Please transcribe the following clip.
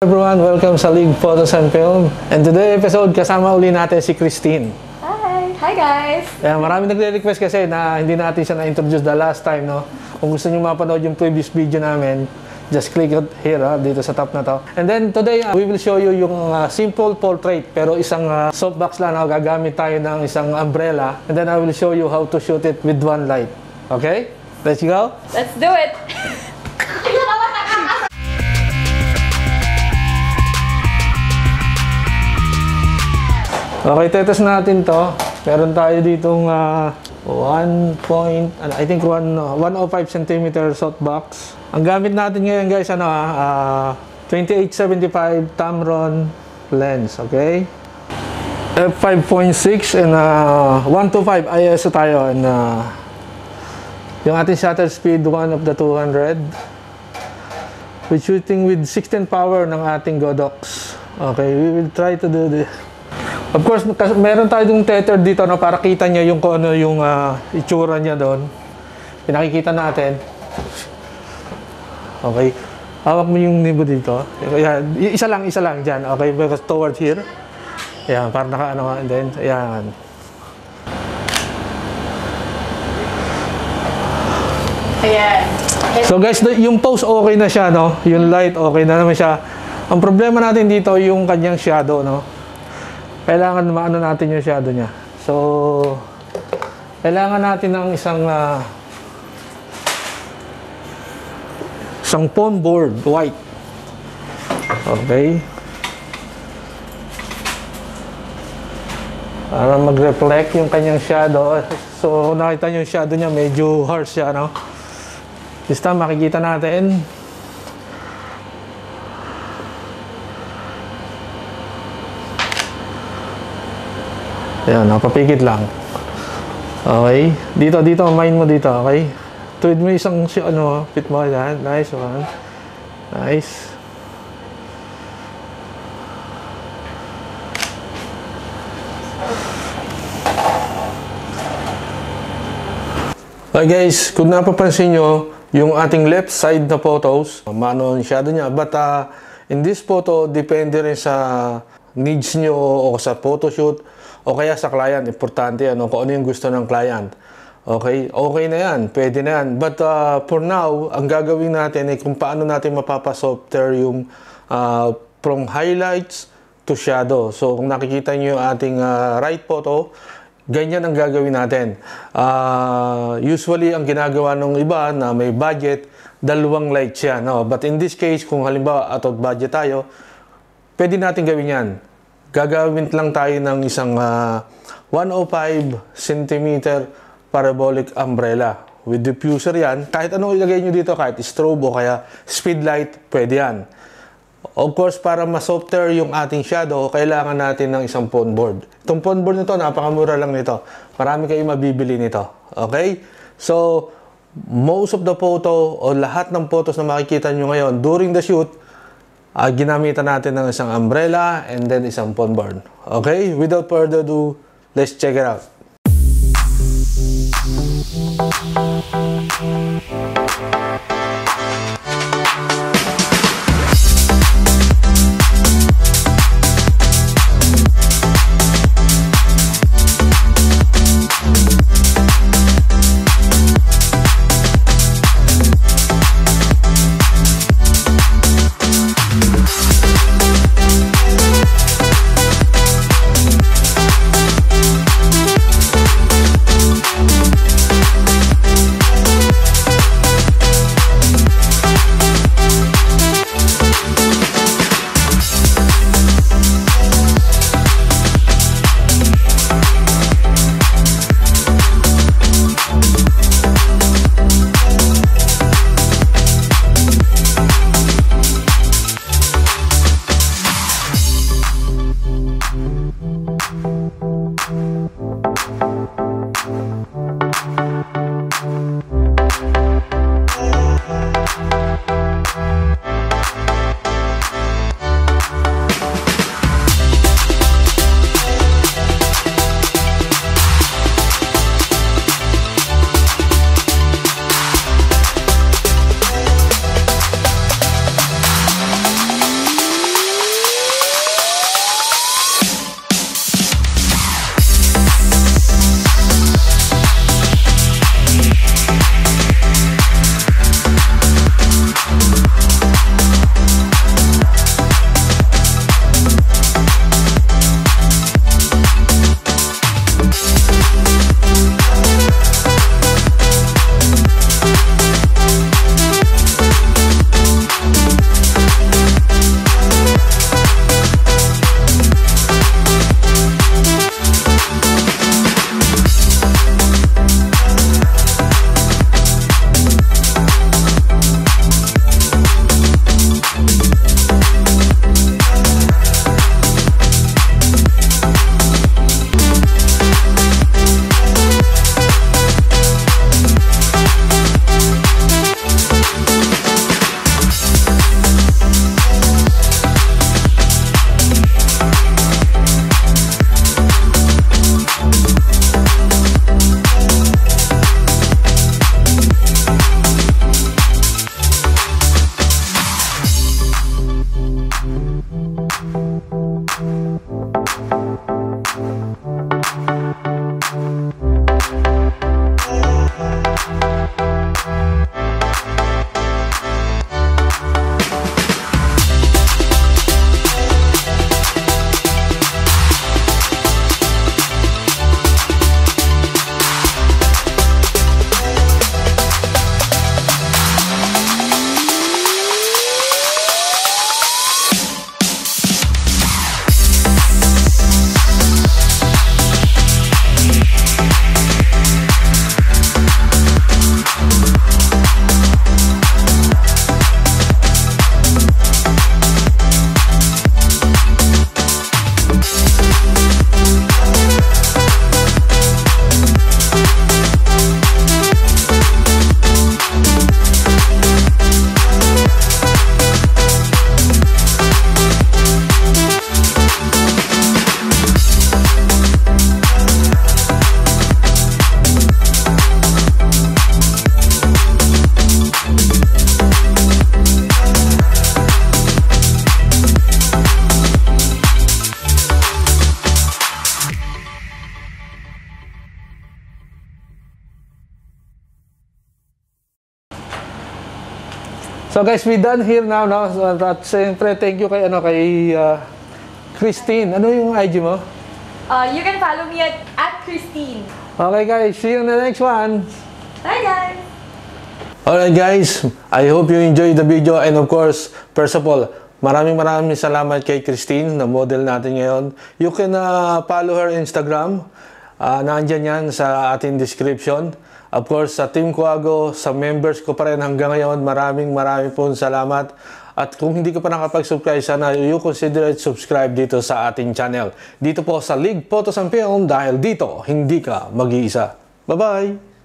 Everyone, welcome sa League Photos and Film. And today episode, kasama uli natin si Christine. Hi! Hi guys! Marami nagre-request kasi na hindi natin siya na-introduce the last time, no? Kung gusto nyo mapanood yung previous video namin, just click it here, dito sa top na to. And then today, we will show you yung simple portrait, pero isang softbox lang, gagamit tayo ng isang umbrella. And then I will show you how to shoot it with one light. Okay? Let's go? Let's do it! Okay, tetes natin to. Meron tayo ditong 105 cm softbox. Ang gamit natin ngayon guys, 2875 Tamron lens, okay? f5.6 and 125 ISO tayo, and yung ating shutter speed 1 of the 200. We're shooting with 16 power ng ating Godox. Okay, we will try to do this. Of course, meron tayo yung tether dito, no, para kita niya yung kung ano yung itsura niya doon. Pinakikita natin. Okay. Hawak mo yung nibo dito. Ayan. Isa lang dyan. Okay, because towards here. Ayan, para naka-ano, and then, ayan. Ayan. So guys, yung pose okay na siya, no? Yung light okay na naman siya. Ang problema natin dito, yung kanyang shadow, no? Kailangan maano natin yung shadow niya. So, kailangan natin ng isang foam board, white. Okay. Para mag-reflect yung kanyang shadow. So, nakita nyo yung shadow niya, medyo harsh siya, no? This time, makikita natin. Ayan, napapikit lang. Okay. Dito, main mo dito, okay? Tuwid mo isang, fit mo, yan. Nice one. Nice. Okay guys, kung napapansin nyo, yung ating left side na photos, maano yung shadow niya. But in this photo, depende rin sa needs nyo o sa photoshoot, o kaya sa client, importante kung ano yung gusto ng client. Okay? Okay na yan, pwede na yan. But for now, ang gagawin natin ay kung paano natin mapapasofter yung from highlights to shadow. So, kung nakikita nyo yung ating right photo, ganyan ang gagawin natin. Usually, ang ginagawa ng iba na may budget, dalawang lights yan. No? But in this case, kung halimbawa out of budget tayo, pwede natin gawin yan. Gagawin lang tayo ng isang 105 cm parabolic umbrella. With diffuser yan. Kahit anong ilagay nyo dito, kahit strobe o kaya speed light, pwede yan. Of course, para ma-softer yung ating shadow, kailangan natin ng isang phone board. Itong phone board nito, napakamura lang nito. Marami kayo mabibili nito. Okay? So, most of the photo o lahat ng photos na makikita nyo ngayon during the shoot, ginamitan natin ng isang umbrella and then isang phone board. Okay? Without further ado, let's check it out. So guys, we done here now, no? So, at siyempre, thank you kay Christine. Ano yung IG mo? You can follow me at Christine. Okay guys, see you in the next one. Bye, guys. Alright guys, I hope you enjoyed the video, and of course, first of all, maraming salamat kay Christine na model natin ngayon. You can follow her Instagram. Nandyan yan sa ating description. Of course, sa Team Quago, sa members ko pa rin hanggang ngayon, maraming po salamat. At kung hindi ka pa nakapag-subscribe, sana you consider it subscribe dito sa ating channel. Dito po sa League Photos and Film, dahil dito, hindi ka mag-iisa. Bye-bye!